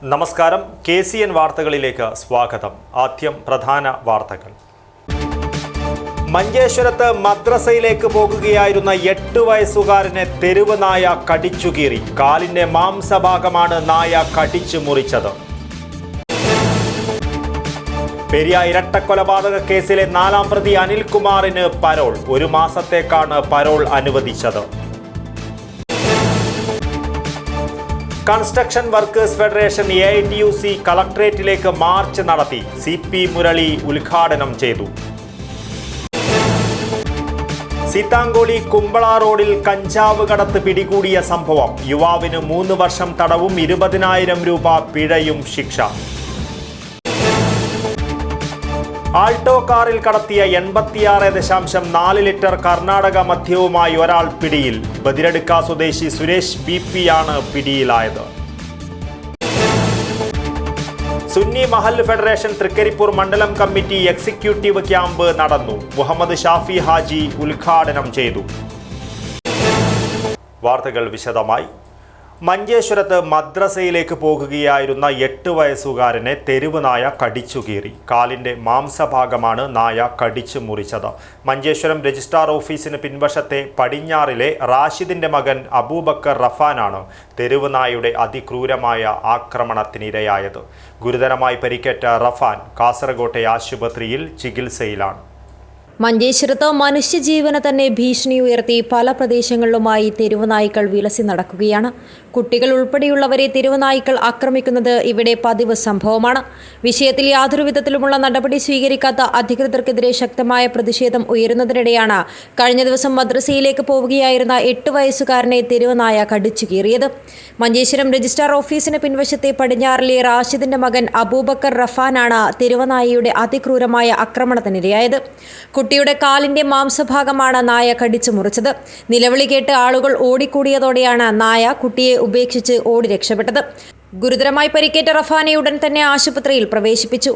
നമസ്കാരം, KCN വാർത്തകളിലേക്ക് സ്വാഗതം. ആദ്യം പ്രധാന വാർത്തകൾ. മഞ്ചേശ്വരത്ത് മദ്രസയിലേക്ക് പോകുകയായിരുന്ന 8 വയസ്സുകാരനെ തെരുവ് നായ കടിച്ചുകീറി. കാലിന്റെ മാംസഭാഗമാണ് നായ കടിച്ചു മുറിച്ചത്. പെരിയ ഇരട്ടക്കൊലപാതക കേസിലെ 4ാം പ്രതി അനിൽകുമാറിന് പരോൾ. 1 മാസത്തേക്കാണ് പരോൾ അനുവദിച്ചത്. കൺസ്ട്രക്ഷൻ വർക്കേഴ്സ് ഫെഡറേഷൻ AITUC കളക്ടറേറ്റിലേക്ക് മാർച്ച് നടത്തി. CP മുരളി ഉദ്ഘാടനം ചെയ്തു. സീതാങ്കോളി കുമ്പള റോഡിൽ കഞ്ചാവ് കടത്ത് പിടികൂടിയ സംഭവം. യുവാവിന് 3 വർഷം തടവും 20,000 രൂപ പിഴയും ശിക്ഷ. ആൾട്ടോ കാറിൽ കടത്തിയ 86.4 ലിറ്റർ കർണാടക മദ്യവുമായി ഒരാൾ പിടിയിൽ. ബദിരടുക്ക സ്വദേശി സുരേഷ് BP ആണ് പിടിയിലായത്. സുന്നി മഹല്ല് ഫെഡറേഷൻ തൃക്കരിപ്പൂർ മണ്ഡലം കമ്മിറ്റി എക്സിക്യൂട്ടീവ് ക്യാമ്പ് നടന്നു. മുഹമ്മദ് ഷാഫി ഹാജി ഉദ്ഘാടനം ചെയ്തു. വാർത്തകൾ വിശദമായി. മഞ്ചേശ്വരത്ത് മദ്രസയിലേക്ക് പോകുകയായിരുന്ന 8 വയസ്സുകാരനെ തെരുവ് നായ കടിച്ചുകീറി. കാലിന്റെ മാംസഭാഗമാണ് നായ കടിച്ചു മുറിച്ചത്. മഞ്ചേശ്വരം രജിസ്ട്രാർ ഓഫീസിന് പിൻവശത്തെ പടിഞ്ഞാറിലെ റാഷിദിന്റെ മകൻ അബൂബക്കർ റഫാനാണ് തെരുവ് നായയുടെ അതിക്രൂരമായ ആക്രമണത്തിനിരയായത്. ഗുരുതരമായി പരിക്കേറ്റ റഫാൻ കാസർകോട്ടെ ആശുപത്രിയിൽ ചികിത്സയിലാണ്. മഞ്ചേശ്വരത്ത് മനുഷ്യജീവന് തന്നെ ഭീഷണി ഉയർത്തി പല പ്രദേശങ്ങളിലുമായി തെരുവുനായ്ക്കൾ വിലസി നടക്കുകയാണ്. കുട്ടികൾ ഉൾപ്പെടെയുള്ളവരെ തെരുവുനായ്ക്കൾ ആക്രമിക്കുന്നത് ഇവിടെ പതിവ് സംഭവമാണ്. വിഷയത്തിൽ യാതൊരു വിധത്തിലുമുള്ള നടപടി സ്വീകരിക്കാത്ത അധികൃതർക്കെതിരെ ശക്തമായ പ്രതിഷേധം ഉയരുന്നതിനിടെയാണ് കഴിഞ്ഞ ദിവസം മദ്രസയിലേക്ക് പോവുകയായിരുന്ന 8 വയസ്സുകാരനെ തെരുവുനായ കടിച്ചു കീറിയത്. മഞ്ചേശ്വരം രജിസ്ട്രാർ ഓഫീസിന് പിൻവശത്തെ പടിഞ്ഞാറിലെ റാഷിദിന്റെ മകൻ അബൂബക്കർ റഫാനാണ് തെരുവുനായയുടെ അതിക്രൂരമായ ആക്രമണത്തിനിരയായത്. കുട്ടിയുടെ കാലിന്റെ മാംസഭാഗമാണ് നായ കടിച്ചു മുറിച്ചത്. നിലവിളി കേട്ട് ആളുകൾ ഓടിക്കൂടിയതോടെയാണ് നായ കുട്ടിയെ ഉപേക്ഷിച്ച് ഓടി രക്ഷപ്പെട്ടത്. ഗുരുതരമായി പരിക്കേറ്റ റഫാനെ ഉടൻ തന്നെ ആശുപത്രിയിൽ പ്രവേശിപ്പിച്ചു.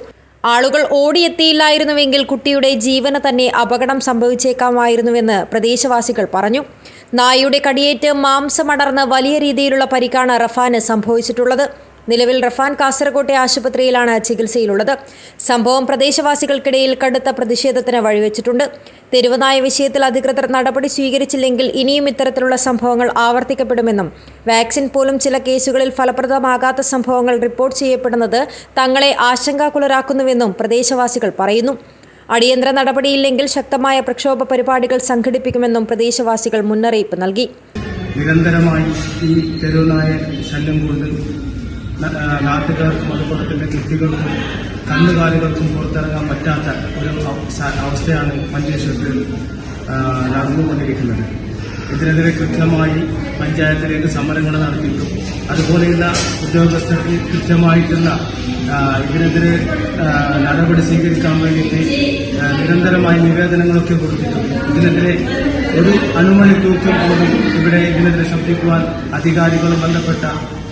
ആളുകൾ ഓടിയെത്തിയില്ലായിരുന്നുവെങ്കിൽ കുട്ടിയുടെ ജീവന് തന്നെ അപകടം സംഭവിച്ചേക്കാമായിരുന്നുവെന്ന് പ്രദേശവാസികൾ പറഞ്ഞു. നായയുടെ കടിയേറ്റ് മാംസമടർന്ന് വലിയ രീതിയിലുള്ള പരിക്കാണ് റഫാന് സംഭവിച്ചിട്ടുള്ളത്. നിലവിൽ റഫാൻ കാസർകോട്ടെ ആശുപത്രിയിലാണ് ചികിത്സയിലുള്ളത്. സംഭവം പ്രദേശവാസികൾക്കിടയിൽ കടുത്ത പ്രതിഷേധത്തിന് വഴിവെച്ചിട്ടുണ്ട്. തെരുവുനായ വിഷയത്തിൽ അധികൃതർ നടപടി സ്വീകരിച്ചില്ലെങ്കിൽ ഇനിയും ഇത്തരത്തിലുള്ള സംഭവങ്ങൾ ആവർത്തിക്കപ്പെടുമെന്നും വാക്സിൻ പോലും ചില കേസുകളിൽ ഫലപ്രദമാകാത്ത സംഭവങ്ങൾ റിപ്പോർട്ട് ചെയ്യപ്പെടുന്നത് തങ്ങളെ ആശങ്കാകുലരാക്കുന്നുവെന്നും പ്രദേശവാസികൾ പറയുന്നു. അടിയന്തര നടപടിയില്ലെങ്കിൽ ശക്തമായ പ്രക്ഷോഭ പരിപാടികൾ സംഘടിപ്പിക്കുമെന്നും പ്രദേശവാസികൾ മുന്നറിയിപ്പ് നൽകി. നിരന്തരമായി ഈ തെരുവുനായ ശല്യം കൊണ്ട് നാട്ടുകാർക്കും അതുപോലെ തന്നെ കുട്ടികൾക്കും കന്നുകാലികൾക്കും പുറത്തിറങ്ങാൻ പറ്റാത്ത ഒരു അവസ്ഥയാണ് മഞ്ചേശ്വരത്തിൽ നടന്നുകൊണ്ടിരിക്കുന്നത്. ഇതിനെതിരെ കൃത്യമായി പഞ്ചായത്തിലേക്ക് സമരങ്ങൾ നടത്തിയിട്ടും അതുപോലെയുള്ള ഉദ്യോഗസ്ഥർക്ക് കൃത്യമായിട്ടുള്ള ഇതിനെതിരെ നടപടി സ്വീകരിക്കാൻ വേണ്ടിയിട്ട് നിരന്തരമായ നിവേദനങ്ങളൊക്കെ കൊടുത്തിട്ടുണ്ട്. ഇതിനെതിരെ ഒരു അനുമതി തൂക്കം പോലും ഇവിടെ ഇതിനെതിരെ ശബ്ദിക്കുവാൻ അധികാരികളും ബന്ധപ്പെട്ട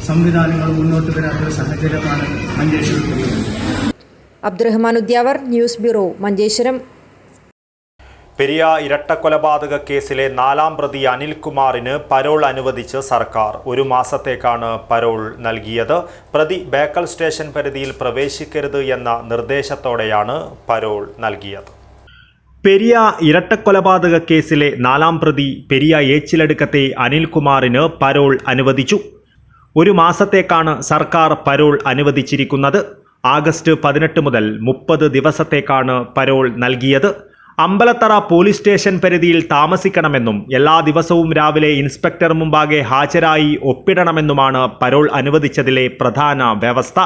സംവിധാനങ്ങൾ മുന്നോട്ട് വരാത്തൊരു സാഹചര്യമാണ് മഞ്ചേശ്വരത്തിൽ. Abdurahman Udyavar, news bureau, Manjeshwaram. പെരിയ ഇരട്ടക്കൊലപാതക കേസിലെ 4ാം പ്രതി അനിൽകുമാറിന് പരോൾ അനുവദിച്ച് സർക്കാർ. 1 മാസത്തേക്കാണ് പരോൾ നൽകിയത്. പ്രതി ബേക്കൽ സ്റ്റേഷൻ പരിധിയിൽ പ്രവേശിക്കരുത് എന്ന നിർദ്ദേശത്തോടെയാണ് പരോൾ നൽകിയത്. പെരിയ ഇരട്ടക്കൊലപാതക കേസിലെ 4ാം പ്രതി പെരിയ ഏച്ചിലടുക്കത്തെ അനിൽകുമാറിന് പരോൾ അനുവദിച്ചു. 1 മാസത്തേക്കാണ് സർക്കാർ പരോൾ അനുവദിച്ചിരിക്കുന്നത്. ആഗസ്റ്റ് 18 മുതൽ 30 ദിവസത്തേക്കാണ് പരോൾ നൽകിയത്. അമ്പലത്തറ പോലീസ് സ്റ്റേഷൻ പരിധിയിൽ താമസിക്കണമെന്നും എല്ലാ ദിവസവും രാവിലെ ഇൻസ്പെക്ടർ മുമ്പാകെ ഹാജരായി ഒപ്പിടണമെന്നുമാണ് പരോൾ അനുവദിച്ചതിലെ പ്രധാന വ്യവസ്ഥ.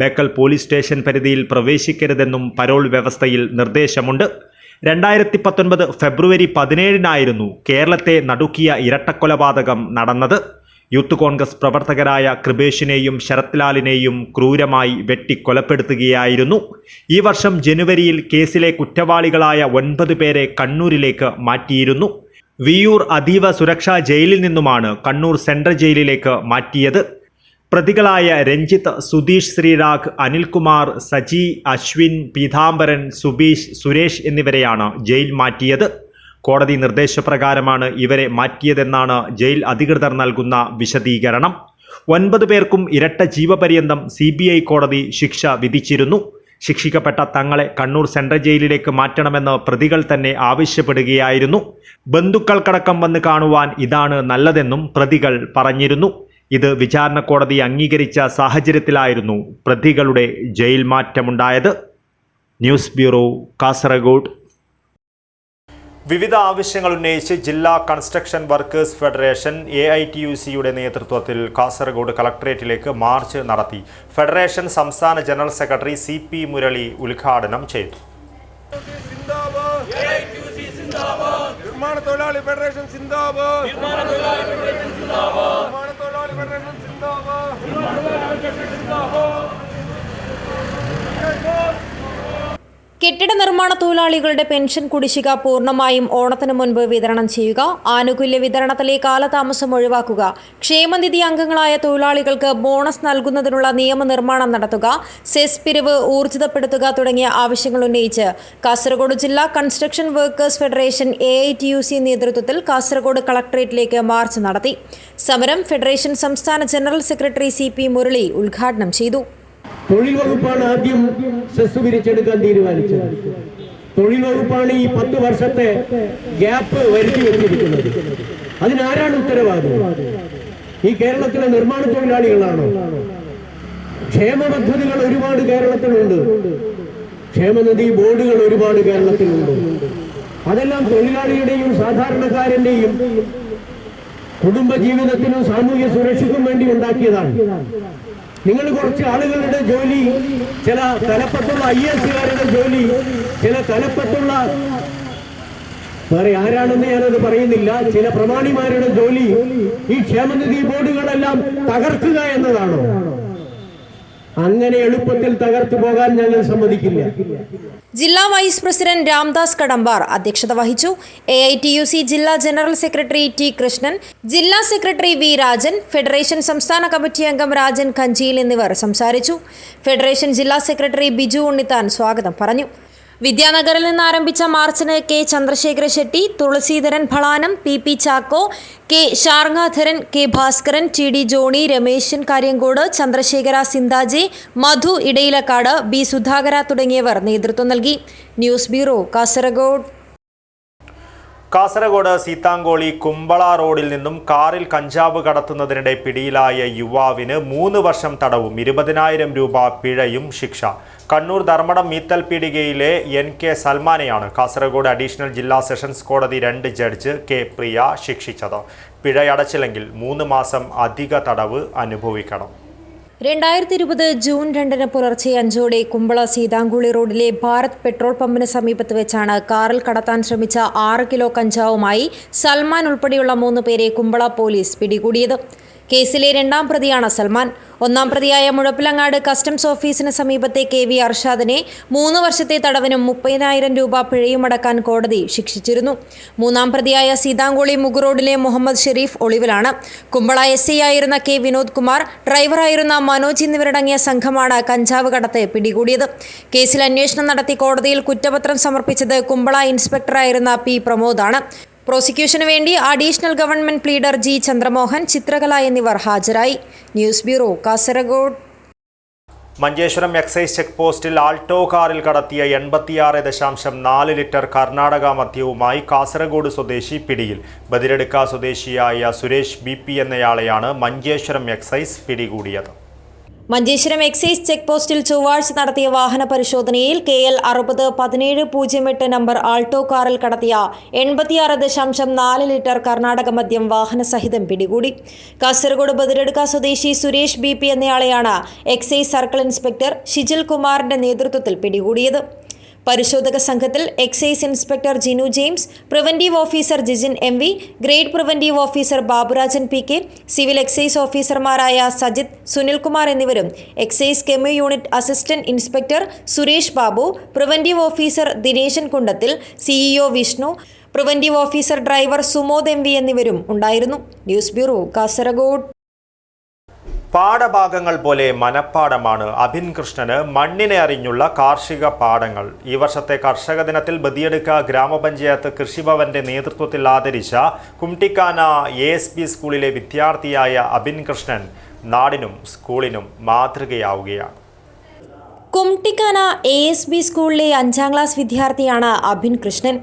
ബേക്കൽ പോലീസ് സ്റ്റേഷൻ പരിധിയിൽ പ്രവേശിക്കരുതെന്നും പരോൾ വ്യവസ്ഥയിൽ നിർദ്ദേശമുണ്ട്. 2019 ഫെബ്രുവരി 17-നായിരുന്നു കേരളത്തെ നടുക്കിയ ഇരട്ടക്കൊലപാതകം നടന്നത്. യൂത്ത് കോൺഗ്രസ് പ്രവർത്തകരായ കൃപേഷിനെയും ശരത്ലാലിനെയും ക്രൂരമായി വെട്ടിക്കൊലപ്പെടുത്തുകയായിരുന്നു. ഈ വർഷം ജനുവരിയിൽ കേസിലെ കുറ്റവാളികളായ 9 പേരെ കണ്ണൂരിലേക്ക് മാറ്റിയിരുന്നു. വിയൂർ അതീവ സുരക്ഷാ ജയിലിൽ നിന്നുമാണ് കണ്ണൂർ സെൻട്രൽ ജയിലിലേക്ക് മാറ്റിയത്. പ്രതികളായ രഞ്ജിത്ത്, സുധീഷ് ശ്രീരാഗ്, അനിൽകുമാർ, സജി, അശ്വിൻ, പീതാംബരൻ, സുബീഷ്, സുരേഷ് എന്നിവരെയാണ് ജയിൽ മാറ്റിയത്. കോടതി നിർദ്ദേശപ്രകാരമാണ് ഇവരെ മാറ്റിയതെന്നാണ് ജയിൽ അധികൃതർ നൽകുന്ന വിശദീകരണം. 9 പേർക്കും ഇരട്ട ജീവപര്യന്തം CBI കോടതി ശിക്ഷ വിധിച്ചിരുന്നു. ശിക്ഷിക്കപ്പെട്ട തങ്ങളെ കണ്ണൂർ സെൻട്രൽ ജയിലിലേക്ക് മാറ്റണമെന്ന് പ്രതികൾ തന്നെ ആവശ്യപ്പെടുകയായിരുന്നു. ബന്ധുക്കൾക്കടക്കം വന്ന് കാണുവാൻ ഇതാണ് നല്ലതെന്നും പ്രതികൾ പറഞ്ഞിരുന്നു. ഇത് വിചാരണ കോടതി അംഗീകരിച്ച സാഹചര്യത്തിലായിരുന്നു പ്രതികളുടെ ജയിൽ മാറ്റമുണ്ടായത്. News bureau, Kasaragod. വിവിധ ആവശ്യങ്ങൾ ഉന്നയിച്ച് ജില്ലാ കൺസ്ട്രക്ഷൻ വർക്കേഴ്സ് ഫെഡറേഷൻ AITUCയുടെ നേതൃത്വത്തിൽ കാസർഗോഡ് കളക്ടറേറ്റിലേക്ക് മാർച്ച് നടത്തി. ഫെഡറേഷൻ സംസ്ഥാന ജനറൽ സെക്രട്ടറി CP മുരളി ഉദ്ഘാടനം ചെയ്തു. കെട്ടിട നിർമ്മാണ തൊഴിലാളികളുടെ പെൻഷൻ കുടിശ്ശിക പൂർണ്ണമായും ഓണത്തിന് മുൻപ് വിതരണം ചെയ്യുക, ആനുകൂല്യ വിതരണത്തിലെ കാലതാമസം ഒഴിവാക്കുക, ക്ഷേമനിധി അംഗങ്ങളായ തൊഴിലാളികൾക്ക് ബോണസ് നൽകുന്നതിനുള്ള നിയമനിർമ്മാണം നടത്തുക, സെസ് പിരിവ് ഊർജിതപ്പെടുത്തുക തുടങ്ങിയ ആവശ്യങ്ങൾ ഉന്നയിച്ച് കാസർഗോഡ് ജില്ലാ കൺസ്ട്രക്ഷൻ വർക്കേഴ്സ് ഫെഡറേഷൻ AITUC നേതൃത്വത്തിൽ കാസർഗോഡ് കളക്ടറേറ്റിലേക്ക് മാർച്ച് നടത്തി. സമരം ഫെഡറേഷൻ സംസ്ഥാന ജനറൽ സെക്രട്ടറി CP മുരളി ഉദ്ഘാടനം ചെയ്തു. തൊഴിൽ വകുപ്പാണ് ആദ്യം സെസ് പിരിച്ചെടുക്കാൻ തീരുമാനിച്ചത്. തൊഴിൽ വകുപ്പാണ് ഈ 10 വർഷത്തെ ഗ്യാപ്പ് വരുത്തി വെച്ചിരിക്കുന്നത്. അതിനാരാണ് ഉത്തരവാദി? ഈ കേരളത്തിലെ നിർമ്മാണ തൊഴിലാളികളാണോ? ക്ഷേമ പദ്ധതികൾ ഒരുപാട് കേരളത്തിലുണ്ട്, ക്ഷേമനിധി ബോർഡുകൾ ഒരുപാട് കേരളത്തിലുണ്ട്. അതെല്ലാം തൊഴിലാളിയുടെയും സാധാരണക്കാരന്റെയും കുടുംബജീവിതത്തിനും സാമൂഹ്യ സുരക്ഷയ്ക്കും വേണ്ടി ഉണ്ടാക്കിയതാണ്. നിങ്ങൾ കുറച്ച് ആളുകളുടെ ജോലി, ചില തലപ്പത്തുള്ള IASകാരുടെ ജോലി, ചില തലപ്പത്തുള്ള വേറെ ആരാണെന്ന് ഞാനത് പറയുന്നില്ല, ചില പ്രമാണിമാരുടെ ജോലി ഈ ക്ഷേമനിധി ബോർഡുകളെല്ലാം തകർക്കുക എന്നതാണോ? അങ്ങനെ എളുപ്പത്തിൽ തകർത്തു പോകാൻ ഞങ്ങൾ സമ്മതിക്കില്ല. ജില്ലാ വൈസ് പ്രസിഡന്റ് രാംദാസ് കടമ്പാർ അധ്യക്ഷത വഹിച്ചു. AITUC ജില്ലാ ജനറൽ സെക്രട്ടറി T കൃഷ്ണൻ, ജില്ലാ സെക്രട്ടറി V രാജൻ, ഫെഡറേഷൻ സംസ്ഥാന കമ്മിറ്റി അംഗം രാജൻ കഞ്ചിയിൽ എന്നിവർ സംസാരിച്ചു. ഫെഡറേഷൻ ജില്ലാ സെക്രട്ടറി ബിജു ഉണ്ണിത്താൻ സ്വാഗതം പറഞ്ഞു. വിദ്യാനഗറിൽ നിന്ന് ആരംഭിച്ച മാർച്ചിന് K ചന്ദ്രശേഖര ഷെട്ടി, തുളസീധരൻ ഫളാനം, PP Chacko, K Sharngadharan, K Bhaskaran, TD Johny, Rameshan Karyankode, Chandrashekara Sinthaje, Madhu Edayilakkad, B Sudhakara തുടങ്ങിയവർ നേതൃത്വം നൽകി. News bureau, Kasaragod. കാസർഗോഡ് സീതാങ്കോളി കുമ്പള റോഡിൽ നിന്നും കാറിൽ കഞ്ചാവ് കടത്തുന്നതിനിടെ പിടിയിലായ യുവാവിന് 3 വർഷം തടവും 20,000 രൂപ പിഴയും ശിക്ഷ. കണ്ണൂർ ധർമ്മടം മീത്തൽ പീടികയിലെ NK സൽമാനെയാണ് കാസർഗോഡ് അഡീഷണൽ ജില്ലാ സെഷൻസ് കോടതി 2 ജഡ്ജ് K പ്രിയ ശിക്ഷിച്ചത്. പിഴയടച്ചില്ലെങ്കിൽ 3 മാസം അധിക തടവ് അനുഭവിക്കണം. 2020 ജൂൺ 2 പുലർച്ചെ 5 കുമ്പള സീതാങ്കുളി റോഡിലെ ഭാരത് പെട്രോൾ പമ്പിന് സമീപത്ത് വെച്ചാണ് കാറിൽ കടത്താൻ ശ്രമിച്ച 6 കിലോ കഞ്ചാവുമായി സൽമാൻ ഉൾപ്പെടെയുള്ള 3 പേരെ കുമ്പള പോലീസ് പിടികൂടിയത്. കേസിലെ 2ാം പ്രതിയാണ് സൽമാൻ. 1ാം പ്രതിയായ മുഴപ്പിലങ്ങാട് കസ്റ്റംസ് ഓഫീസിന് സമീപത്തെ KV അർഷാദിനെ 3 വർഷത്തെ തടവിനും 30,000 രൂപ പിഴയുമടക്കാൻ കോടതി ശിക്ഷിച്ചിരുന്നു. 3ാം പ്രതിയായ സീതാങ്കോളി മുഗുറോഡിലെ മുഹമ്മദ് ഷെരീഫ് ഒളിവിലാണ്. കുമ്പള SI ആയിരുന്ന K വിനോദ് കുമാർ, ഡ്രൈവറായിരുന്ന മനോജ് എന്നിവരടങ്ങിയ സംഘമാണ് കഞ്ചാവ് കടത്ത് പിടികൂടിയത്. കേസിൽ അന്വേഷണം നടത്തി കോടതിയിൽ കുറ്റപത്രം സമർപ്പിച്ചത് കുമ്പള ഇൻസ്പെക്ടറായിരുന്ന P പ്രമോദാണ്. പ്രോസിക്യൂഷന് വേണ്ടി additional government pleader G Chandramohan, ചിത്രകല എന്നിവർ ഹാജരായി. News bureau, Kasaragod. Manjeshwaram excise check പോസ്റ്റിൽ ആൾട്ടോ കാറിൽ കടത്തിയ 86.4 ലിറ്റർ കർണാടക മദ്യവുമായി കാസർഗോഡ് സ്വദേശി പിടിയിൽ. ബദിരടുക്ക സ്വദേശിയായ സുരേഷ് BP എന്നയാളെയാണ് മഞ്ചേശ്വരം എക്സൈസ് പിടികൂടിയത്. മഞ്ചേശ്വരം എക്സൈസ് ചെക്ക് പോസ്റ്റിൽ ചൊവ്വാഴ്ച നടത്തിയ വാഹന പരിശോധനയിൽ KL 60-1708 നമ്പർ ആൾട്ടോ കാറിൽ കടത്തിയ 86.4 ലിറ്റർ കർണാടക മദ്യം വാഹനസഹിതം പിടികൂടി. കാസർഗോഡ് ബദിരടുക്ക സ്വദേശി സുരേഷ് BP എന്നയാളെയാണ് എക്സൈസ് സർക്കിൾ ഇൻസ്പെക്ടർ ഷിജിൽ കുമാറിന്റെ നേതൃത്വത്തിൽ പിടികൂടിയത്. പരിശോധക സംഘത്തിൽ excise inspector Jinu James, preventive officer Jijin MV, grade preventive officer Baburajan PK, civil excise ഓഫീസർമാരായ സജിത്, സുനിൽകുമാർ എന്നിവരും എക്സൈസ് കെമി unit assistant inspector Suresh Babu, preventive officer Dineshan Kundathil, CEO Vishnu, preventive officer driver Sumod MV എന്നിവരും ഉണ്ടായിരുന്നു. News bureau, Kasaragod. പാഠഭാഗങ്ങൾ പോലെ മനപ്പാഠമാണ് അഭിൻ കൃഷ്ണന് മണ്ണിനെ അറിഞ്ഞുള്ള കാർഷിക പാഠങ്ങൾ. ഈ വർഷത്തെ കർഷക ദിനത്തിൽ ബദിയടുക്ക ഗ്രാമപഞ്ചായത്ത് കൃഷിഭവന്റെ നേതൃത്വത്തിൽ ആദരിച്ച കുംട്ടിക്കാന ASB സ്കൂളിലെ വിദ്യാർത്ഥിയായ അഭിൻ കൃഷ്ണൻ നാടിനും സ്കൂളിനും മാതൃകയാവുകയാണ്. കുംട്ടിക്കാന ASB സ്കൂളിലെ 5ാം ക്ലാസ് വിദ്യാർത്ഥിയാണ് അഭിൻ കൃഷ്ണൻ.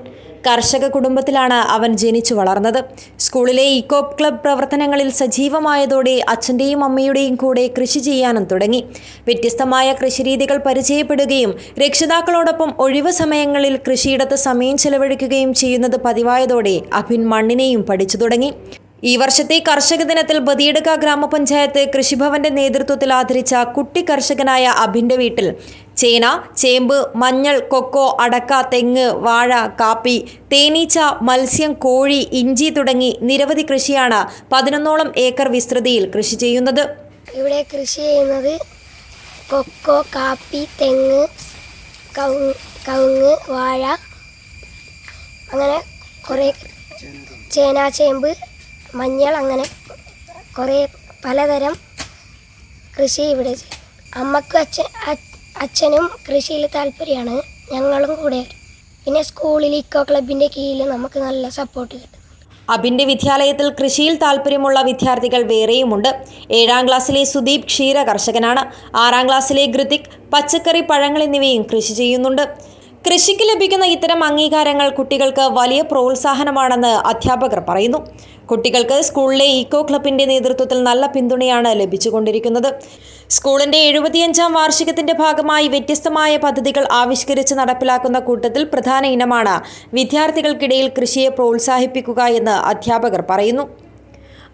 കർഷക കുടുംബത്തിലാണ് അവൻ ജനിച്ചു വളർന്നത്. സ്കൂളിലെ ഇക്കോ ക്ലബ് പ്രവർത്തനങ്ങളിൽ സജീവമായതോടെ അച്ഛൻ്റെയും അമ്മയുടെയും കൂടെ കൃഷി ചെയ്യാനും തുടങ്ങി. വ്യത്യസ്തമായ കൃഷിരീതികൾ പരിചയപ്പെടുകയും രക്ഷിതാക്കളോടൊപ്പം ഒഴിവ് സമയങ്ങളിൽ കൃഷിയിടത്ത് സമയം ചെലവഴിക്കുകയും ചെയ്യുന്നത് പതിവായതോടെ അഭിൻ മണ്ണിനെയും പഠിച്ചു തുടങ്ങി. ഈ വർഷത്തെ കർഷക ദിനത്തിൽ ബദിയടുക്ക ഗ്രാമപഞ്ചായത്ത് കൃഷിഭവന്റെ നേതൃത്വത്തിൽ ആദരിച്ച കുട്ടി കർഷകനായ അഭിന്റെ വീട്ടിൽ ചേന, ചേമ്പ്, മഞ്ഞൾ, കൊക്കോ, അടക്ക, തെങ്ങ്, വാഴ, കാപ്പി, തേനീച്ച, മത്സ്യം, കോഴി, ഇഞ്ചി തുടങ്ങി നിരവധി കൃഷിയാണ് 11ഓളം ഏക്കർ വിസ്തൃതിയിൽ കൃഷി ചെയ്യുന്നത്. ഇവിടെ കൃഷി ചെയ്യുന്നത് കൊക്കോ, കാപ്പി, തെങ്ങ്, കവുങ്ങ്, വാഴ, അങ്ങനെ കുറേ ചേന, ചേമ്പ്, മഞ്ഞൾ, അങ്ങനെ കുറേ പലതരം കൃഷി ഇവിടെ ചെയ്യും. അമ്മക്കും അച്ഛനും കൃഷിയിൽ താല്പര്യമാണ്, ഞങ്ങളും കൂടെ. പിന്നെ സ്കൂളിൽ ഇക്കോ ക്ലബിൻ്റെ കീഴിൽ നമുക്ക് നല്ല സപ്പോർട്ട് കിട്ടും. അഭിന്റെ വിദ്യാലയത്തിൽ കൃഷിയിൽ താല്പര്യമുള്ള വിദ്യാർത്ഥികൾ വേറെയുമുണ്ട്. 7ാം ക്ലാസ്സിലെ സുദീപ് ക്ഷീര കർഷകനാണ്. 6ാം ക്ലാസ്സിലെ ഘൃതിക് പച്ചക്കറി, പഴങ്ങൾ എന്നിവയും കൃഷി ചെയ്യുന്നുണ്ട്. കൃഷിക്ക് ലഭിക്കുന്ന ഇത്തരം അംഗീകാരങ്ങൾ കുട്ടികൾക്ക് വലിയ പ്രോത്സാഹനമാണെന്ന് അധ്യാപകർ പറയുന്നു. കുട്ടികൾക്ക് സ്കൂളിലെ ഇക്കോ ക്ലബിന്റെ നേതൃത്വത്തിൽ നല്ല പിന്തുണയാണ് ലഭിച്ചുകൊണ്ടിരിക്കുന്നത്. സ്കൂളിന്റെ 75ാം വാർഷികത്തിന്റെ ഭാഗമായി വ്യത്യസ്തമായ പദ്ധതികൾ ആവിഷ്കരിച്ച് നടപ്പിലാക്കുന്ന കൂട്ടത്തിൽ പ്രധാന ഇനമാണ് വിദ്യാർത്ഥികൾക്കിടയിൽ കൃഷിയെ പ്രോത്സാഹിപ്പിക്കുക എന്ന് അധ്യാപകർ പറയുന്നു.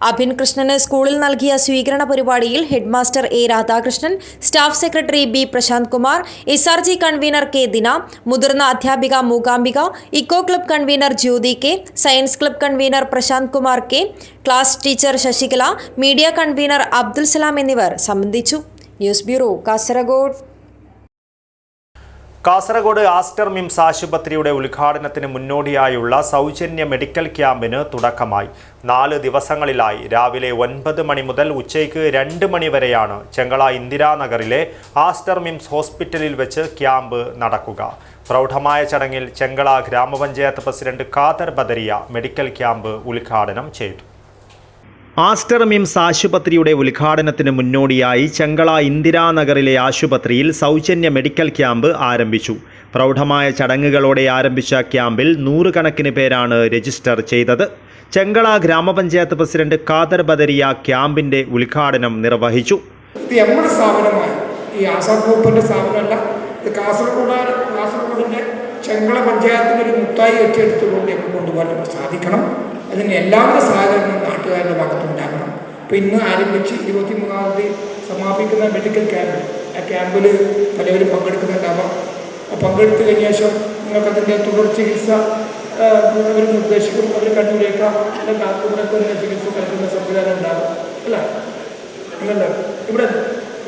അഭിൻ കൃഷ്ണന് സ്കൂളിൽ നൽകിയ സ്വീകരണ പരിപാടിയിൽ headmaster A. Radhakrishnan, staff secretary B. Prashanth Kumar, SRG convener K. Dina, മുതിർന്ന അധ്യാപിക Mookambika, eco club convener Jyothi K, science club convener Prashanth Kumar K, class teacher Sasikala, media convener Abdul Salam എന്നിവർ സംബന്ധിച്ചു. News bureau, Kasaragod. Kasaragod Aster MIMS ആശുപത്രിയുടെ ഉദ്ഘാടനത്തിന് മുന്നോടിയായുള്ള സൗജന്യ മെഡിക്കൽ ക്യാമ്പിന് തുടക്കമായി. 4 ദിവസങ്ങളിലായി രാവിലെ 9 മണി മുതൽ ഉച്ചയ്ക്ക് 2 മണി വരെയാണ് ചെങ്കള ഇന്ദിരാനഗറിലെ ആസ്റ്റർ മിംസ് ഹോസ്പിറ്റലിൽ വെച്ച് ക്യാമ്പ് നടക്കുക. പ്രൗഢമായ ചടങ്ങിൽ ചെങ്കള ഗ്രാമപഞ്ചായത്ത് president Khader Badariya medical camp ഉദ്ഘാടനം ചെയ്തു. ആസ്റ്റർ മിംസ് ആശുപത്രിയുടെ ഉദ്ഘാടനത്തിന് മുന്നോടിയായി ചെങ്കള ഇന്ദിരാനഗറിലെ ആശുപത്രിയിൽ സൗജന്യ മെഡിക്കൽ ക്യാമ്പ് ആരംഭിച്ചു. പ്രൗഢമായ ചടങ്ങുകളോടെ ആരംഭിച്ച ക്യാമ്പിൽ 100 കണക്കിന് പേരാണ് രജിസ്റ്റർ ചെയ്തത്. ചെങ്കള ഗ്രാമപഞ്ചായത്ത് പ്രസിഡന്റ് ഖാദർ ബദരിയ ക്യാമ്പിന്റെ ഉദ്ഘാടനം നിർവഹിച്ചു. നമ്മുടെ സ്ഥാപനമായി ഈ ആസാദ് ഗ്രൂപ്പിൻ്റെ സ്ഥാപനമല്ല, ഇത് കാസർഗോഡിൻ്റെ ചെങ്കള പഞ്ചായത്തിൻ്റെ ഒരു മുത്തായി ഏറ്റെടുത്തുകൊണ്ട് നമുക്ക് കൊണ്ടുപോകാൻ സാധിക്കണം. അതിന് എല്ലാവിധ സഹകരണവും നാട്ടുകാരുടെ ഭാഗത്തുണ്ടാകണം. അപ്പോൾ ഇന്ന് ആരംഭിച്ച് 23-ാം തീയതി സമാപിക്കുന്ന മെഡിക്കൽ ക്യാമ്പ്, ആ ക്യാമ്പിൽ പലവരും പങ്കെടുക്കുന്നുണ്ടാവാം. പങ്കെടുത്തു കഴിഞ്ഞ ശേഷം നിങ്ങൾക്കതിൻ്റെ തുടർ ചികിത്സ അവർ നിർദ്ദേശിക്കും. അവർ കണ്ണൂരേക്കാം, അല്ലെങ്കിൽ ആർക്കുകൂടെ തന്നെ ചികിത്സ നൽകുന്ന സംവിധാനം ഉണ്ടാകും. അല്ലല്ലോ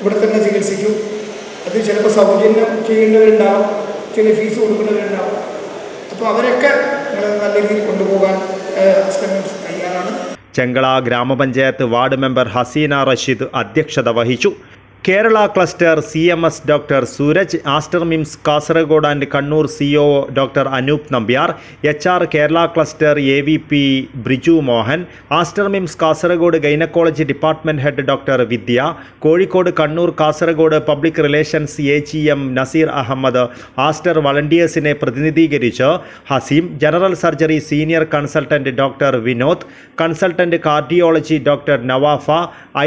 ഇവിടെ തന്നെ ചികിത്സിക്കും. അത് ചിലപ്പോൾ സൗജന്യം ചെയ്യേണ്ടവരുണ്ടാവും, ചില ഫീസ് കൊടുക്കുന്നവരുണ്ടാവും. അപ്പോൾ അവരൊക്കെ നല്ല രീതിയിൽ കൊണ്ടുപോകാൻ തയ്യാറാണ്. ചെങ്കള ഗ്രാമപഞ്ചായത്ത് വാർഡ് മെമ്പർ ഹസീന റഷീദ് അധ്യക്ഷത വഹിച്ചു. Kerala cluster CMS doctor Sooraj, Aster MIMS Kasaragod and Kannur COO doctor Anoop Nambiar, HR Kerala cluster AVP Briju Mohan, Aster MIMS Kasaragod gynaecology department head doctor Vidya, Kozhikode Kannur Kasaragod public relations AGM Naseer Ahammed, Aster വളണ്ടിയേഴ്സിനെ പ്രതിനിധീകരിച്ച് Haseem, general surgery senior consultant doctor Vinod, consultant cardiology doctor Navafa,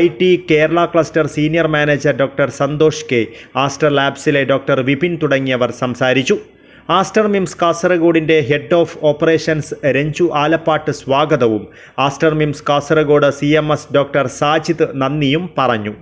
IT Kerala cluster senior manager doctor Santhosh K, Aster ലാബ്സിലെ doctor Vipin തുടങ്ങിയവർ സംസാരിച്ചു. Aster MIMS കാസർഗോഡിൻ്റെ head of operations Ranju Alappatt സ്വാഗതവും Aster MIMS Kasaragod CMS doctor Sajid നന്ദിയും പറഞ്ഞു.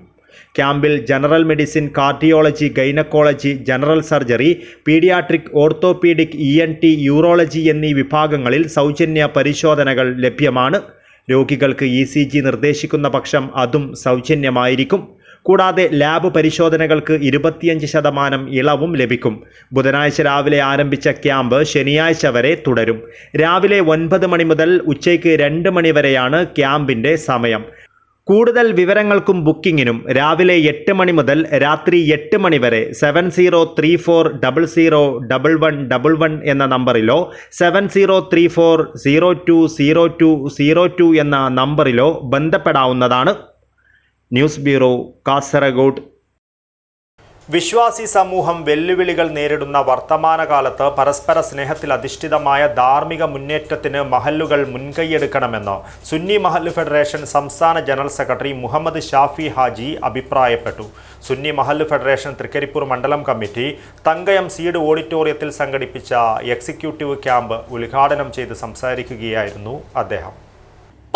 ക്യാമ്പിൽ general medicine, cardiology, gynaecology, general surgery, paediatric, orthopaedic, ENT, urology എന്നീ വിഭാഗങ്ങളിൽ സൗജന്യ പരിശോധനകൾ ലഭ്യമാണ്. രോഗികൾക്ക് ECG നിർദ്ദേശിക്കുന്ന പക്ഷം അതും സൗജന്യമായിരിക്കും. കൂടാതെ ലാബ് പരിശോധനകൾക്ക് 25% ഇളവും ലഭിക്കും. ബുധനാഴ്ച രാവിലെ ആരംഭിച്ച ക്യാമ്പ് ശനിയാഴ്ച വരെ തുടരും. രാവിലെ 9 മണി മുതൽ ഉച്ചയ്ക്ക് 2 മണി വരെയാണ് ക്യാമ്പിൻ്റെ സമയം. കൂടുതൽ വിവരങ്ങൾക്കും ബുക്കിങ്ങിനും രാവിലെ 8 മണി മുതൽ രാത്രി 8 മണി വരെ 7034001111 എന്ന നമ്പറിലോ 7034020202 എന്ന നമ്പറിലോ ബന്ധപ്പെടാവുന്നതാണ്. News bureau, Kasaragod. വിശ്വാസി സമൂഹം വെല്ലുവിളികൾ നേരിടുന്ന വർത്തമാനകാലത്ത് പരസ്പര സ്നേഹത്തിൽ അധിഷ്ഠിതമായ ധാർമ്മിക മുന്നേറ്റത്തിന് മഹല്ലുകൾ മുൻകൈയെടുക്കണമെന്ന് സുന്നി മഹല്ല് ഫെഡറേഷൻ സംസ്ഥാന ജനറൽ സെക്രട്ടറി മുഹമ്മദ് ഷാഫി ഹാജി അഭിപ്രായപ്പെട്ടു. സുന്നി മഹല്ല് ഫെഡറേഷൻ തൃക്കരിപ്പൂർ മണ്ഡലം കമ്മിറ്റി തങ്കയം സീഡ് ഓഡിറ്റോറിയത്തിൽ സംഘടിപ്പിച്ച എക്സിക്യൂട്ടീവ് ക്യാമ്പ് ഉദ്ഘാടനം ചെയ്ത് സംസാരിക്കുകയായിരുന്നു അദ്ദേഹം.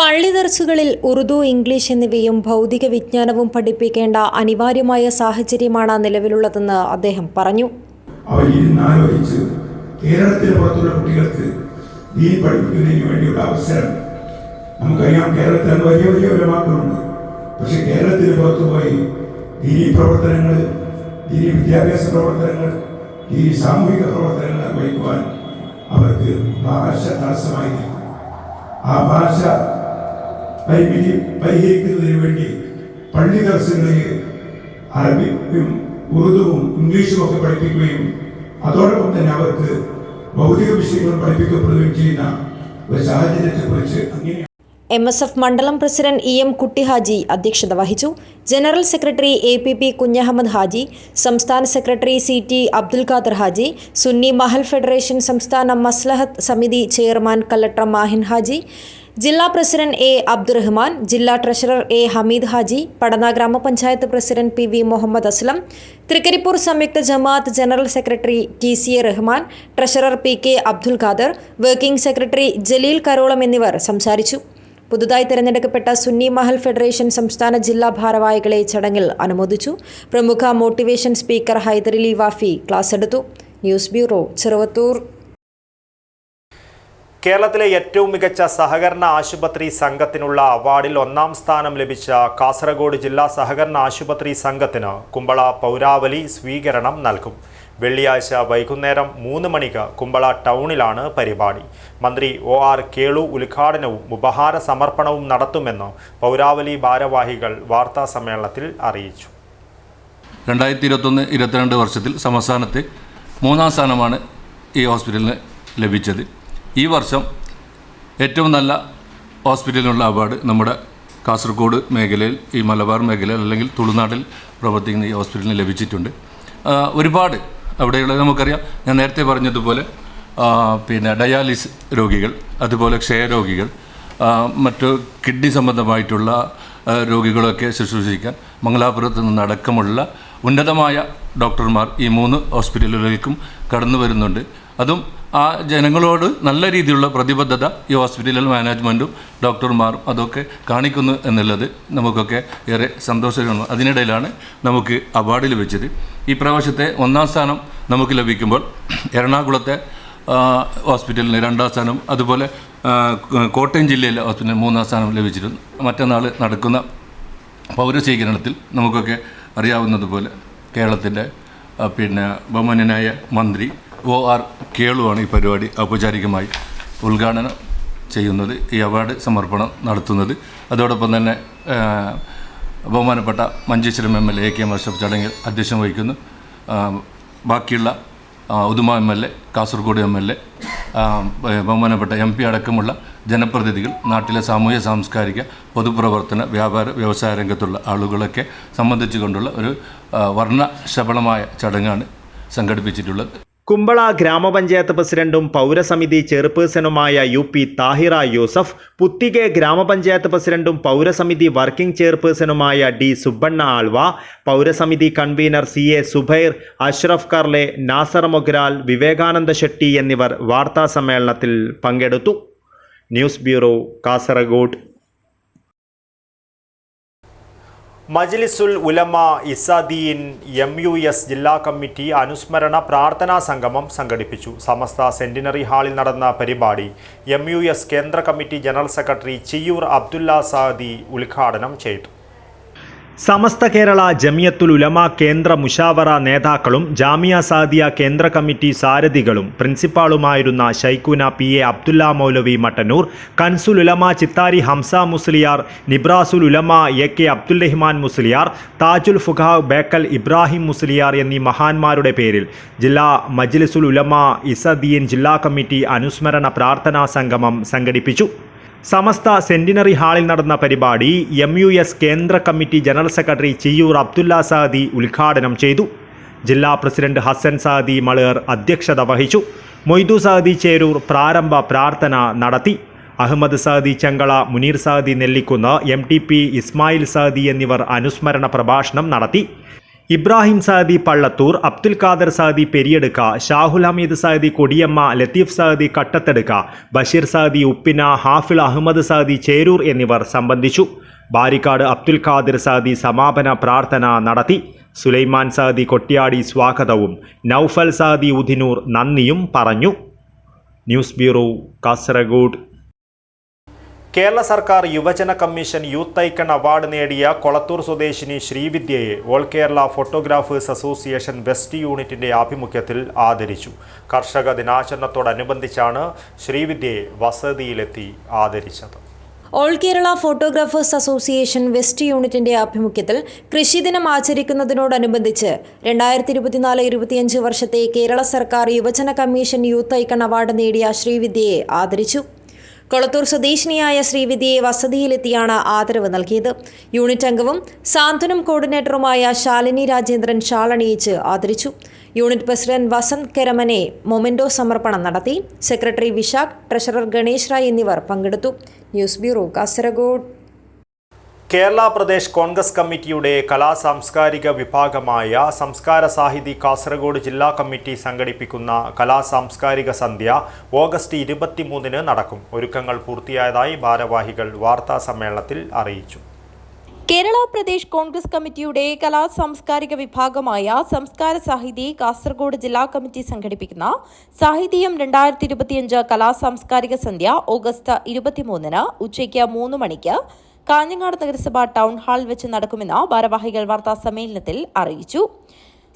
പള്ളി ദർസുകളിൽ ഉറുദു, ഇംഗ്ലീഷ് എന്നിവയും ഭൗതിക വിജ്ഞാനവും പഠിപ്പിക്കേണ്ട അനിവാര്യമായ സാഹചര്യമാണ് നിലവിലുള്ളതെന്ന് അദ്ദേഹം പറഞ്ഞു. കേരളത്തിന് പുറത്തുള്ള കുട്ടികൾക്ക് ദീൻ പഠിപ്പിക്കുന്നതിന് വേണ്ടിയുള്ള അവസരം നമുക്കറിയാം. കേരളത്തിൽ വലിയ വലിയ ഉലമാക്കളുണ്ട്. പക്ഷെ കേരളത്തിന് പുറത്തുപോയി ദീനി പ്രവർത്തനങ്ങൾ, ദീനി വിദ്യാഭ്യാസ പ്രവർത്തനങ്ങൾ, ഈ സാമൂഹിക പ്രവർത്തനങ്ങൾ നിർവഹിക്കുവാൻ അവർക്ക് ഭാഷ തടസ്സമായി നിൽക്കും. ആ ഭാഷ പരിഹരിക്കുന്നതിന് വേണ്ടി പള്ളി ദർശനങ്ങളിൽ അറബിയും ഉറുദുവും ഇംഗ്ലീഷും ഒക്കെ പഠിപ്പിക്കുകയും അതോടൊപ്പം തന്നെ അവർക്ക് ഭൗതിക വിഷയങ്ങൾ പഠിപ്പിക്കപ്പെടുകയും ചെയ്യുന്ന ഒരു സാഹചര്യത്തെക്കുറിച്ച് അങ്ങനെ MSF മണ്ഡലം പ്രസിഡന്റ് EM കുട്ടി ഹാജി അധ്യക്ഷത വഹിച്ചു. General secretary APP Kunhahammed Haji, സംസ്ഥാന secretary CT Abdul Khader Haji, Sunni Mahal federation സംസ്ഥാന മസ്ലഹത്ത് സമിതി ചെയർമാൻ കലക്ടർ മാഹിൻ ഹാജി, ജില്ലാ പ്രസിഡന്റ് A അബ്ദുറഹ്മാൻ, ജില്ലാ ട്രഷറർ A ഹമീദ് ഹാജി, പടന ഗ്രാമപഞ്ചായത്ത് പ്രസിഡന്റ് PV മുഹമ്മദ് അസ്ലം, തൃക്കരിപ്പൂർ സംയുക്ത ജമാഅത്ത് general secretary TCA Rahman, treasurer PK Abdul Khader, working secretary Jaleel Karolam എന്നിവർ സംസാരിച്ചു. പുതുതായി തിരഞ്ഞെടുക്കപ്പെട്ട സുന്നി മഹൽ ഫെഡറേഷൻ സംസ്ഥാന ജില്ലാ ഭാരവാഹികളെ ചടങ്ങിൽ അനുമോദിച്ചു. പ്രമുഖ motivation speaker Hyderali Wafy class എടുത്തു. News bureau, Cheruvathur. കേരളത്തിലെ ഏറ്റവും മികച്ച സഹകരണ ആശുപത്രി സംഘത്തിനുള്ള അവാർഡിൽ 1ാം സ്ഥാനം ലഭിച്ച കാസർഗോഡ് ജില്ലാ സഹകരണ ആശുപത്രി സംഘത്തിന് കുമ്പള പൗരാവലി സ്വീകരണം നൽകും. വെള്ളിയാഴ്ച വൈകുന്നേരം 3 മണിക്ക് കുമ്പള ടൗണിലാണ് പരിപാടി. മന്ത്രി OR കേളു ഉദ്ഘാടനവും ഉപഹാര സമർപ്പണവും നടത്തുമെന്ന് പൗരാവലി ഭാരവാഹികൾ വാർത്താ സമ്മേളനത്തിൽ അറിയിച്ചു. 2021-22 വർഷത്തിൽ സംസ്ഥാനത്ത് 3ാം സ്ഥാനമാണ് ഈ ഹോസ്പിറ്റലിന് ലഭിച്ചത്. ഈ വർഷം ഏറ്റവും നല്ല ഹോസ്പിറ്റലിനുള്ള അവാർഡ് നമ്മുടെ കാസർഗോഡ് മേഖലയിൽ, ഈ മലബാർ മേഖലയിൽ അല്ലെങ്കിൽ തുളുനാട്ടിൽ പ്രവർത്തിക്കുന്ന ഈ ഹോസ്പിറ്റലിന് ലഭിച്ചിട്ടുണ്ട്. ഒരുപാട് അവിടെയുള്ള നമുക്കറിയാം, ഞാൻ നേരത്തെ പറഞ്ഞതുപോലെ പിന്നെ ഡയാലിസിസ് രോഗികൾ, അതുപോലെ ക്ഷയരോഗികൾ, മറ്റു കിഡ്നി സംബന്ധമായിട്ടുള്ള രോഗികളൊക്കെ ശുശ്രൂഷിക്കാൻ മംഗലാപുരത്ത് നിന്നടക്കമുള്ള ഉന്നതമായ ഡോക്ടർമാർ ഈ 3 ഹോസ്പിറ്റലുകളിലേക്കും കടന്നു വരുന്നുണ്ട്. അതും ആ ജനങ്ങളോട് നല്ല രീതിയിലുള്ള പ്രതിബദ്ധത ഈ ഹോസ്പിറ്റലിൽ മാനേജ്മെൻറ്റും ഡോക്ടർമാരും അതൊക്കെ കാണിക്കുന്നു എന്നുള്ളത് നമുക്കൊക്കെ ഏറെ സന്തോഷകരമാണ്. അതിനിടയിലാണ് നമുക്ക് അവാർഡ് ലഭിച്ചത്. ഈ പ്രാവശ്യത്തെ 1ാം സ്ഥാനം നമുക്ക് ലഭിക്കുമ്പോൾ എറണാകുളത്തെ ഹോസ്പിറ്റലിന് 2ാം സ്ഥാനം, അതുപോലെ കോട്ടയം ജില്ലയിലെ ഹോസ്പിറ്റലിന് 3ാം സ്ഥാനം ലഭിച്ചിരുന്നു. മറ്റന്നാൾ നടക്കുന്ന പൗരസ്വീകരണത്തിൽ നമുക്കൊക്കെ അറിയാവുന്നതുപോലെ കേരളത്തിൻ്റെ പിന്നെ ബഹുമാന്യനായ മന്ത്രി OR കേളുവാണ് ഈ പരിപാടി ഔപചാരികമായി ഉദ്ഘാടനം ചെയ്യുന്നത്, ഈ അവാർഡ് സമർപ്പണം നടത്തുന്നത്. അതോടൊപ്പം തന്നെ ബഹുമാനപ്പെട്ട മഞ്ചേശ്വരം MLA AK അഷ്റഫ് ചടങ്ങിൽ അധ്യക്ഷം വഹിക്കുന്നു. ബാക്കിയുള്ള ഉദുമ MLA, കാസർഗോഡ് MLA, ബഹുമാനപ്പെട്ട MP അടക്കമുള്ള ജനപ്രതിനിധികൾ, നാട്ടിലെ സാമൂഹ്യ സാംസ്കാരിക പൊതുപ്രവർത്തന വ്യാപാര വ്യവസായ രംഗത്തുള്ള ആളുകളൊക്കെ സംബന്ധിച്ചുകൊണ്ടുള്ള ഒരു വർണ്ണശബളമായ ചടങ്ങാണ് സംഘടിപ്പിച്ചിട്ടുള്ളത്. കുമ്പള ഗ്രാമപഞ്ചായത്ത് പ്രസിഡന്റും പൗരസമിതി ചെയർപേഴ്സണുമായ UP താഹിറ യൂസഫ്, പുത്തികെ ഗ്രാമപഞ്ചായത്ത് പ്രസിഡന്റും പൗരസമിതി വർക്കിംഗ് ചെയർപേഴ്സണുമായ D സുബ്ബണ്ണ ആൽവ, പൗരസമിതി കൺവീനർ CA സുബൈർ, അഷ്റഫ് കർലെ, നാസർ മൊഗ്രാൽ, വിവേകാനന്ദ ഷെട്ടി എന്നിവർ വാർത്താ സമ്മേളനത്തിൽ പങ്കെടുത്തു. News bureau, Kasaragod. Majlisul Ulama Isadeen MUS ജില്ലാ കമ്മിറ്റി അനുസ്മരണ പ്രാർത്ഥനാ സംഗമം സംഘടിപ്പിച്ചു. സമസ്ത സെന്റിനറി ഹാളിൽ നടന്ന പരിപാടി MUS കേന്ദ്ര committee general secretary Chiyyur Abdulla Sadi ഉദ്ഘാടനം ചെയ്തു. സമസ്ത കേരള ജമിയത്തുൽ ഉലമ കേന്ദ്ര മുഷാവറ നേതാക്കളും ജാമിയ സാദിയ കേന്ദ്ര കമ്മിറ്റി സാരഥികളും പ്രിൻസിപ്പാളുമായിരുന്ന Shaikhuna P A Abdulla Moulavi Mattannur, Kanzul Ulama Chithari Hamza Musliyar, Nibrasul Ulama A K Abdul Rahman Musliyar, Thajul Fuqaha Bekal Ibrahim Musliyar എന്നീ മഹാന്മാരുടെ പേരിൽ ജില്ലാ മജ്ലിസുൽ ഉലമ ഇസദീൻ ജില്ലാ കമ്മിറ്റി അനുസ്മരണ പ്രാർത്ഥനാ സംഗമം സംഘടിപ്പിച്ചു. സമസ്ത സെന്റിനറി ഹാളിൽ നടന്ന പരിപാടി MUS കേന്ദ്ര committee general secretary Chiyyur Abdulla Sadi ഉദ്ഘാടനം ചെയ്തു. ജില്ലാ പ്രസിഡന്റ് ഹസൻ സാദി മളേർ അധ്യക്ഷത വഹിച്ചു. മൊയ്തു സാദി ചേരൂർ പ്രാരംഭ പ്രാർത്ഥന നടത്തി. അഹമ്മദ് സാദി ചെങ്കള, മുനീർ സാദി നെല്ലിക്കുന്ന്, MTP ഇസ്മായിൽ സാദി എന്നിവർ അനുസ്മരണ പ്രഭാഷണം നടത്തി. ഇബ്രാഹിം സാദി പള്ളത്തൂർ, അബ്ദുൽ ഖാദർ സാദി പെരിയെടുക്ക, ഷാഹുൽ ഹമീദ് സാദി കൊടിയമ്മ, ലത്തീഫ് സാദി കട്ടത്തെടുക്ക, ബഷീർ സാദി ഉപ്പിന, ഹാഫിൾ അഹമ്മദ് സാദി ചേരൂർ എന്നിവർ സംബന്ധിച്ചു. ബാരിക്കാട് അബ്ദുൽ ഖാദിർ സാദി സമാപന പ്രാർത്ഥന നടത്തി. സുലൈമാൻ സാദി കൊട്ടിയാടി സ്വാഗതവും നൌഫൽ സാദി ഉദിനൂർ നന്ദിയും പറഞ്ഞു. News bureau, Kasaragod. കേരള സർക്കാർ യുവജന കമ്മീഷൻ യൂത്ത് ഐക്കൺ അവാർഡ് നേടിയ കൊളത്തൂർ സ്വദേശിനി ശ്രീവിദ്യയെ all Kerala photographers association west യൂണിറ്റിന്റെ ആഭിമുഖ്യത്തിൽ ആദരിച്ചു. കർഷക ദിനാചരണത്തോടനുബന്ധിച്ചാണ് ശ്രീവിദ്യയെ വസതിയിലെത്തി ആദരിച്ചത്. All Kerala photographers association west യൂണിറ്റിന്റെ ആഭിമുഖ്യത്തിൽ കൃഷിദിനം ആചരിക്കുന്നതിനോടനുബന്ധിച്ച് 2024-25 വർഷത്തെ കേരള സർക്കാർ യുവജന കമ്മീഷൻ യൂത്ത് ഐക്കൺ അവാർഡ് നേടിയ ശ്രീവിദ്യയെ ആദരിച്ചു. കൊളത്തൂർ സ്വദേശിനിയായ ശ്രീവിദ്യയെ വസതിയിലെത്തിയാണ് ആദരവ് നൽകിയത്. യൂണിറ്റ് അംഗവും സാന്ത്വനം കോർഡിനേറ്ററുമായ ശാലിനി രാജേന്ദ്രൻ ഷാൾ അണിയിച്ച് ആദരിച്ചു. Unit president Vasanth Keramane memento സമർപ്പണം നടത്തി. സെക്രട്ടറി വിശാഖ്, ട്രഷറർ ഗണേഷ് റായ് എന്നിവർ പങ്കെടുത്തു. News bureau, Kasaragod. കേരള പ്രദേശ് കോൺഗ്രസ് കമ്മിറ്റിയുടെ കലാസാംസ്കാരിക വിഭാഗമായ സംസ്കാര സാഹിതി കാസർഗോഡ് ജില്ലാ കമ്മിറ്റി സംഘടിപ്പിക്കുന്ന കലാസാംസ്കാരിക സന്ധ്യ ഓഗസ്റ്റ് 23 നടക്കും. ഒരുക്കങ്ങൾ പൂർത്തിയായതായി ഭാരവാഹികൾ വാർത്താ സമ്മേളനത്തിൽ അറിയിച്ചു. കേരള പ്രദേശ് കോൺഗ്രസ് കമ്മിറ്റിയുടെ കലാ സാംസ്കാരിക വിഭാഗമായ സംസ്കാര സാഹിതി കാസർഗോഡ് ജില്ലാ കമ്മിറ്റി സംഘടിപ്പിക്കുന്ന സാഹിതീയം 2025 കലാ സാംസ്കാരിക സന്ധ്യ ഓഗസ്റ്റ് 23 ഉച്ചയ്ക്ക് 3 മണിക്ക് കാഞ്ഞങ്ങാട് നഗരസഭ ടൗൺ ഹാളിൽ വെച്ച് നടക്കുമെന്ന് ഭാരവാഹികൾ വാർത്താ സമ്മേളനത്തിൽ അറിയിച്ചു.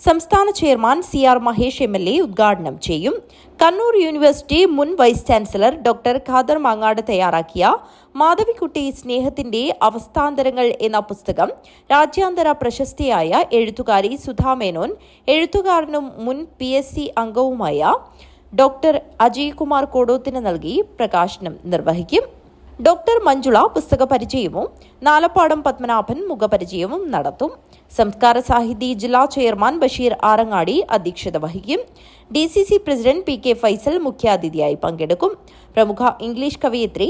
സംസ്ഥാന ചെയർമാൻ CR മഹേഷ് MLA ഉദ്ഘാടനം ചെയ്യും. കണ്ണൂർ യൂണിവേഴ്സിറ്റി മുൻ vice chancellor doctor Khader Mangad തയ്യാറാക്കിയ മാധവിക്കുട്ടി സ്നേഹത്തിന്റെ അവസ്ഥാന്തരങ്ങൾ എന്ന പുസ്തകം രാജ്യാന്തര പ്രശസ്തിയായ എഴുത്തുകാരി സുധാ മേനോൻ, എഴുത്തുകാരനും മുൻ PSC അംഗവുമായ ഡോക്ടർ അജയ് കുമാർ കോടോത്തിന് നൽകി പ്രകാശനം നിർവഹിക്കും. ഡോക്ടർ മഞ്ജുള പുസ്തക പരിചയവും നാലപ്പാടം പത്മനാഭൻ മുഖപരിചയവും നടത്തും. സംസ്കാര സാഹിതി ജില്ലാ ചെയർമാൻ ബഷീർ ആറങ്ങാടി അധ്യക്ഷത വഹിക്കും. DCC പ്രസിഡന്റ് PK ഫൈസൽ മുഖ്യാതിഥിയായി പങ്കെടുക്കും. പ്രമുഖ ഇംഗ്ലീഷ് കവയിത്രി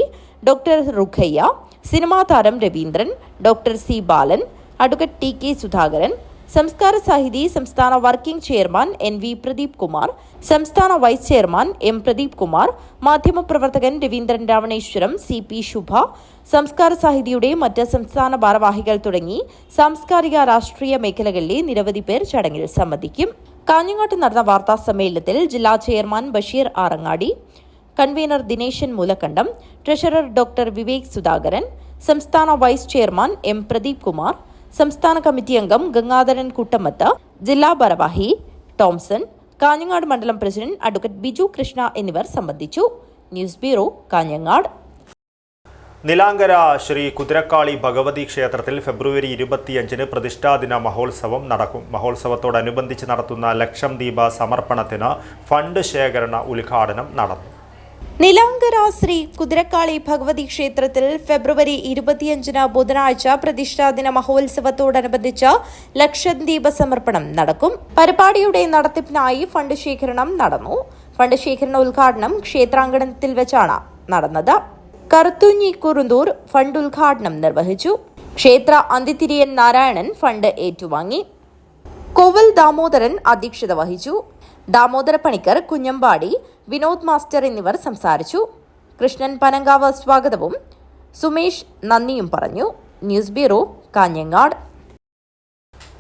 ഡോക്ടർ റുഖയ്യ, സിനിമാ താരം Raveendran, doctor C Balan, advocate TK Sudhakaran, Samskara Sahithi സംസ്ഥാന working chairman NV Pradeep Kumar, സംസ്ഥാന vice chairman M Pradeep Kumar, മാധ്യമപ്രവർത്തകൻ രവീന്ദ്രൻ രാവണേശ്വരം, CP ശുഭ, സംസ്കാര സാഹിതിയുടെ മറ്റ് സംസ്ഥാന ഭാരവാഹികൾ തുടങ്ങി സാംസ്കാരിക രാഷ്ട്രീയ മേഖലകളിലെ നിരവധി പേർ ചടങ്ങിൽ സംബന്ധിക്കും. കാഞ്ഞങ്ങാട്ട് നടന്ന വാർത്താ സമ്മേളനത്തിൽ ജില്ലാ chairman Basheer Arangadi, convener Dineshan Moolakkandam, treasurer doctor Vivek Sudhakaran, സംസ്ഥാന vice chairman M Pradeep Kumar, സംസ്ഥാന കമ്മിറ്റി അംഗം ഗംഗാധരൻ കുട്ടമത്ത്, ജില്ലാ ഭാരവാഹി ടോംസൺ, കാഞ്ഞങ്ങാട് മണ്ഡലം പ്രസിഡന്റ് അഡ്വക്കേറ്റ് ബിജു കൃഷ്ണ എന്നിവർ സംബന്ധിച്ചു. News bureau, Kanhangad. നിലാങ്കര ശ്രീ കുതിരക്കാളി ഭഗവതി ക്ഷേത്രത്തിൽ ഫെബ്രുവരി 25 പ്രതിഷ്ഠാദിന മഹോത്സവം നടക്കും. മഹോത്സവത്തോടനുബന്ധിച്ച് നടത്തുന്ന ലക്ഷം ദീപ സമർപ്പണത്തിന് ഫണ്ട് ശേഖരണ ഉദ്ഘാടനം നടന്നു. നിലാങ്കര ശ്രീ കുതിരക്കാളി ഭഗവതി ക്ഷേത്രത്തിൽ ഫെബ്രുവരി 25 ബുധനാഴ്ച പ്രതിഷ്ഠാദിന മഹോത്സവത്തോടനുബന്ധിച്ച് ലക്ഷദ്വീപ സമർപ്പണം നടക്കും. പരിപാടിയുടെ നടത്തിപ്പിനായി ഫണ്ട് ശേഖരണം നടന്നു. ഫണ്ട് ശേഖരണ ഉദ്ഘാടനം ക്ഷേത്രാങ്കണത്തിൽ വെച്ചാണ് നടന്നത്. കറുത്തുഞ്ഞി കുറുന്തൂർ ഫണ്ട് ഉദ്ഘാടനം നിർവഹിച്ചു. ക്ഷേത്ര അന്തിതിരിയൻ നാരായണൻ ഫണ്ട് ഏറ്റുവാങ്ങി. കോവൽ ദാമോദരൻ അധ്യക്ഷത വഹിച്ചു. ദാമോദര പണിക്കർ, കുഞ്ഞമ്പാടി, വിനോദ് മാസ്റ്റർ എന്നിവർ സംസാരിച്ചു. കൃഷ്ണൻ പനങ്കാവ് സ്വാഗതവും സുമേഷ് നന്ദിയും പറഞ്ഞു. News bureau, Kanhangad.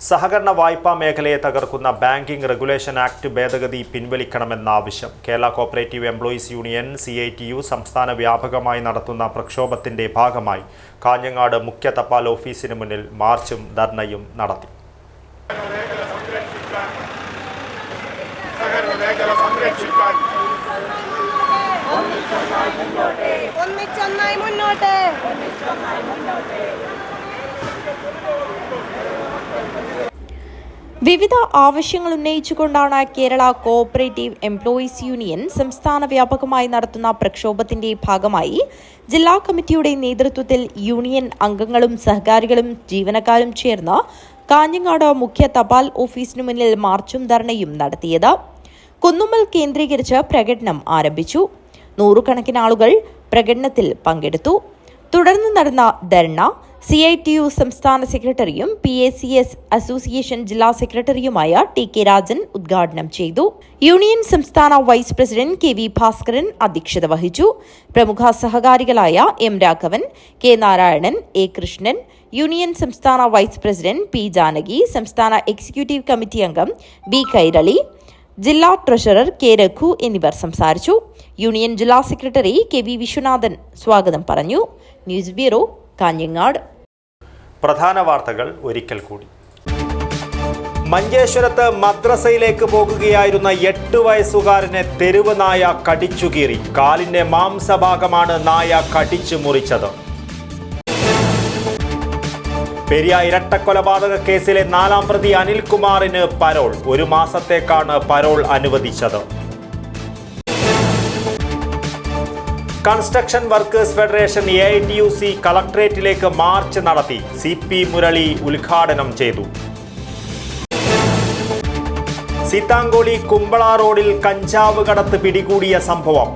സഹകരണ വായ്പാ മേഖലയെ തകർക്കുന്ന ബാങ്കിംഗ് റെഗുലേഷൻ ആക്ട് ഭേദഗതി പിൻവലിക്കണമെന്ന ആവശ്യം Kerala cooperative employees union CITU സംസ്ഥാന വ്യാപകമായി നടത്തുന്ന പ്രക്ഷോഭത്തിന്റെ ഭാഗമായി കാഞ്ഞങ്ങാട് മുഖ്യ തപാൽ ഓഫീസിന് മുന്നിൽ മാർച്ചും ധർണയും നടത്തി. വിവിധ ആവശ്യങ്ങൾ ഉന്നയിച്ചുകൊണ്ടാണ് കേരള കോഓപ്പറേറ്റീവ് എംപ്ലോയീസ് യൂണിയൻ സംസ്ഥാന വ്യാപകമായി നടത്തുന്ന പ്രക്ഷോഭത്തിന്റെ ഭാഗമായി ജില്ലാ കമ്മിറ്റിയുടെ നേതൃത്വത്തിൽ യൂണിയൻ അംഗങ്ങളും സഹകാരികളും ജീവനക്കാരും ചേർന്ന് കാഞ്ഞങ്ങാട് മുഖ്യ തപാൽ ഓഫീസിനു മുന്നിൽ മാർച്ചും ധർണയും നടത്തിയത്. കുന്നുമ്മൽ കേന്ദ്രീകരിച്ച് പ്രകടനം ആരംഭിച്ചു. നൂറുകണക്കിന് ആളുകൾ പ്രകടനത്തിൽ പങ്കെടുത്തു. തുടർന്ന് നടന്ന ധർണ CITU സംസ്ഥാന സെക്രട്ടറിയും PACS അസോസിയേഷൻ ജില്ലാ സെക്രട്ടറിയുമായ TK രാജൻ ഉദ്ഘാടനം ചെയ്തു. യൂണിയൻ സംസ്ഥാന വൈസ് പ്രസിഡന്റ് KV ഭാസ്കരൻ അധ്യക്ഷത വഹിച്ചു. പ്രമുഖ സഹകാരികളായ M Raghavan, K Narayanan, A Krishnan, union സംസ്ഥാന വൈസ് പ്രസിഡന്റ് P ജാനകി, സംസ്ഥാന എക്സിക്യൂട്ടീവ് കമ്മിറ്റി അംഗം B കൈരളി, ജില്ലാ ട്രഷറർ K രഘു എന്നിവർ സംസാരിച്ചു. യൂണിയൻ ജില്ലാ സെക്രട്ടറി KV വിശ്വനാഥൻ സ്വാഗതം പറഞ്ഞു. News bureau, Kanhangad. പ്രധാന വാർത്തകൾ ഒരിക്കൽ കൂടി. മഞ്ചേശ്വരത്ത് മദ്രസയിലേക്ക് പോകുകയായിരുന്ന 8 വയസ്സുകാരനെ തെരുവ് നായ കടിച്ചുകീറി. കാലിന്റെ മാംസഭാഗമാണ് നായ കടിച്ചു മുറിച്ചത്. പെരിയ ഇരട്ടക്കൊലപാതക കേസിലെ 4ാം പ്രതി അനിൽകുമാറിന് പരോൾ. 1 മാസത്തേക്കാണ് പരോൾ അനുവദിച്ചത്. കൺസ്ട്രക്ഷൻ വർക്കേഴ്സ് ഫെഡറേഷൻ AITUC കളക്ടറേറ്റിലേക്ക് മാർച്ച് നടത്തി. CP മുരളി ഉദ്ഘാടനം ചെയ്തു. സീതാങ്കോളി കുമ്പള റോഡിൽ കഞ്ചാവ് കടത്ത് പിടികൂടിയ സംഭവം.